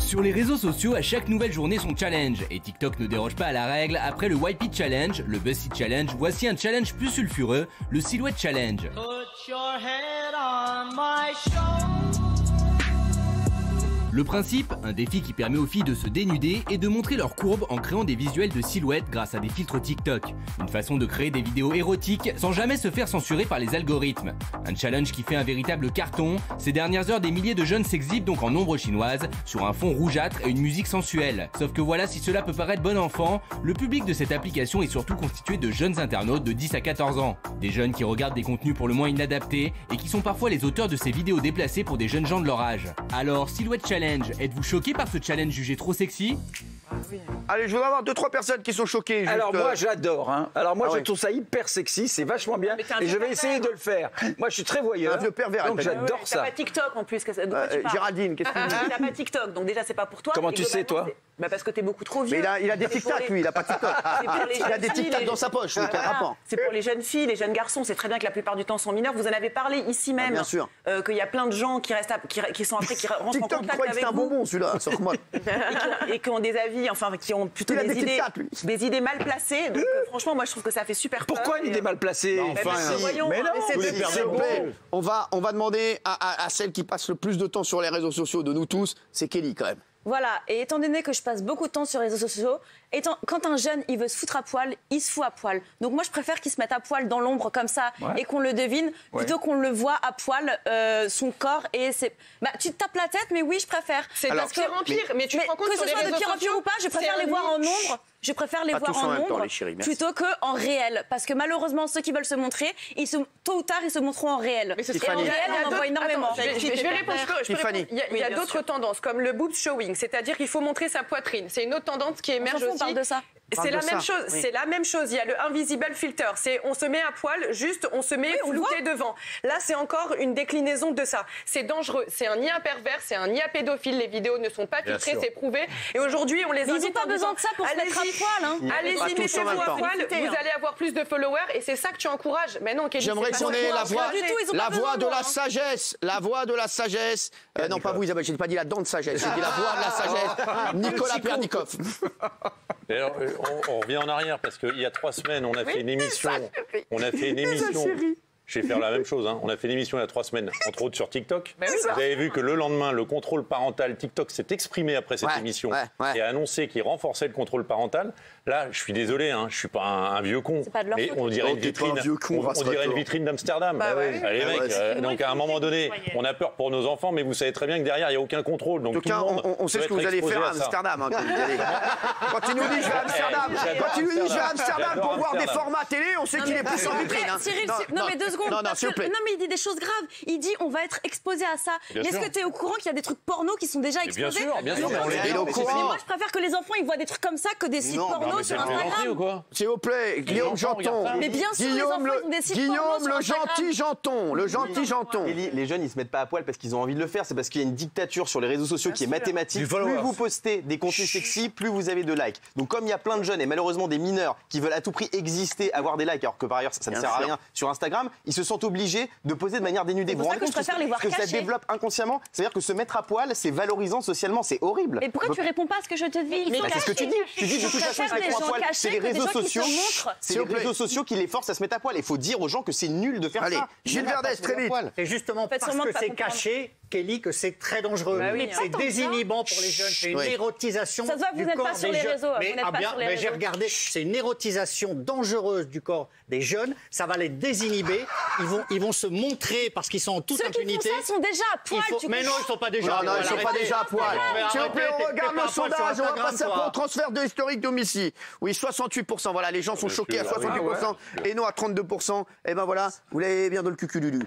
Sur les réseaux sociaux, à chaque nouvelle journée son challenge, et TikTok ne déroge pas à la règle. Après le Wipe It Challenge, le BuzzFeed Challenge, voici un challenge plus sulfureux, le Silhouette Challenge. Put your head on my shoulder. Le principe, un défi qui permet aux filles de se dénuder et de montrer leurs courbes en créant des visuels de silhouettes grâce à des filtres TikTok. Une façon de créer des vidéos érotiques sans jamais se faire censurer par les algorithmes. Un challenge qui fait un véritable carton. Ces dernières heures, des milliers de jeunes s'exhibent donc en ombre chinoise, sur un fond rougeâtre et une musique sensuelle. Sauf que voilà, si cela peut paraître bon enfant, le public de cette application est surtout constitué de jeunes internautes de 10 à 14 ans. Des jeunes qui regardent des contenus pour le moins inadaptés et qui sont parfois les auteurs de ces vidéos déplacées pour des jeunes gens de leur âge. Alors, Silhouette Challenge, êtes-vous choqué par ce challenge jugé trop sexy? Allez, je voudrais avoir 2-3 personnes qui sont choquées. Juste... Alors moi, j'adore. Hein. Alors moi, je trouve ça hyper sexy, c'est vachement bien. Et je vais essayer de le faire. Moi, je suis très voyeur. Un vieux pervers. Donc j'adore ça. T'as pas TikTok en plus. Géraldine, qu'est-ce que tu dis? T'as pas TikTok, donc déjà, c'est pas pour toi. Comment tu sais, toi? Bah parce que t'es beaucoup trop vieux. Mais il a des TikTok, lui, il a pas TikTok. Il a des TikTok dans sa poche, lui, c'est pour les jeunes filles, les jeunes garçons. C'est très bien que la plupart du temps sont mineurs. Vous en avez parlé ici même. Bien sûr. Qu'il y a plein de gens qui restent, qui sont après, qui rentrent en contact avec vous. C'est un bonbon, celui-là, sors-moi. Et qui ont des avis, enfin, qui ont plutôt des idées mal placées. Donc franchement, moi, je trouve que ça fait super peur. Pourquoi une idée mal placée? Mais non, s'il vous plaît, on va demander à celle qui passe le plus de temps sur les réseaux sociaux de nous tous, c'est Kelly, quand même. Voilà, et étant donné que je passe beaucoup de temps sur les réseaux sociaux, quand un jeune il veut se foutre à poil, il se fout à poil. Donc moi je préfère qu'il se mette à poil dans l'ombre comme ça et qu'on le devine, plutôt qu'on le voit à poil, son corps. Et c'est, tu te tapes la tête, mais oui je préfère. C'est de pire en pire, mais tu te rends compte que ce soit de pire en pire ou pas, je préfère les voir en ombre. Je préfère les voir en ombre plutôt qu'en réel. Parce que malheureusement, ceux qui veulent se montrer, tôt ou tard, ils se montreront en réel. Mais et en réel, on en voit énormément. Je vais répondre. Il y a d'autres tendances, comme le boob showing, c'est-à-dire qu'il faut montrer sa poitrine. C'est une autre tendance qui émerge aussi. On parle de ça. C'est la même chose. C'est la même chose. Il y a le invisible filter. C'est on se met à poil, juste on se met flouté devant. Là, c'est encore une déclinaison de ça. C'est dangereux. C'est un IA pervers, c'est un IA pédophile. Les vidéos ne sont pas filtrées, c'est prouvé. Et aujourd'hui, on les invite. Ils n'ont pas besoin de ça pour se mettre à poil. Hein. Allez-y, mettez-vous à poil. Vous allez avoir plus de followers et c'est ça que tu encourages. Mais non, j'aimerais qu'on ait la voix de la sagesse. La voix de la sagesse. Non, pas vous, Isabelle. Je n'ai pas dit la dent de sagesse. J'ai dit la voix de la sagesse. Nicolas Pernikov. Alors, on revient en arrière parce qu'il y a 3 semaines, on a fait une émission. Je vais faire la même chose. Hein. On a fait une émission il y a 3 semaines, entre autres sur TikTok. Vous avez vu que le lendemain, le contrôle parental TikTok s'est exprimé après cette émission et a annoncé qu'il renforçait le contrôle parental. Là, je suis désolé, hein, je suis pas un vieux con, mais on dirait une vitrine. On dirait une vitrine d'Amsterdam. Allez mecs, donc à un moment donné, on a peur pour nos enfants, mais vous savez très bien que derrière il n'y a aucun contrôle. Donc tout le monde on sait ce que vous allez faire à Amsterdam. Hein, quand tu nous dis je vais à Amsterdam, pour voir des formats télé, on sait qu'il est plus en vitrine. Cyril, non mais 2 secondes. Non, mais il dit des choses graves. Il dit on va être exposé à ça. Mais est-ce que tu es au courant qu'il y a des trucs porno qui sont déjà exposés? Bien sûr. Mais moi, je préfère que les enfants ils voient des trucs comme ça que des sites porno sur Instagram. S'il vous plaît, Guillaume Janton. Mais bien sûr, les enfants ils ont des sites porno sur Instagram. Le gentil Janton. Les jeunes, ils se mettent pas à poil parce qu'ils ont envie de le faire. C'est parce qu'il y a une dictature sur les réseaux sociaux qui est mathématique. Plus vous postez des contenus sexy, plus vous avez de likes. Donc comme il y a plein de jeunes et malheureusement des mineurs qui veulent à tout prix exister, avoir des likes, alors que par ailleurs ça ne sert à rien sur Instagram, ils se sont obligés de poser de manière dénudée. C'est pour ça que je préfère les voir cachés. Ça développe inconsciemment. C'est-à-dire que se mettre à poil, c'est valorisant socialement, c'est horrible. Mais pourquoi tu réponds pas à ce que je te dis? C'est ce que tu dis. Tu dis de toute façon, ils se mettent à poil. C'est les réseaux sociaux. C'est les réseaux sociaux qui les forcent à se mettre à poil. Il faut dire aux gens que c'est nul de faire ça. Allez, Gilles Verdès, très vite. C'est justement parce que c'est caché, Kelly, que c'est très dangereux. C'est désinhibant pour les jeunes. C'est une érotisation du corps des jeunes. Mais j'ai regardé, c'est une érotisation dangereuse du corps des jeunes. Ça va les désinhiber. Ils vont se montrer parce qu'ils sont en toute impunité. Ceux qui font ça sont déjà à poil. Mais non, ils sont pas déjà à poil. Non, ils sont pas déjà à poil. S'il vous plaît, on regarde le sondage. On va passer au transfert de historique domicile. Oui, 68%. Voilà, les gens sont choqués à 68% et non à 32%. Et ben voilà, vous l'avez bien dans le cucululu.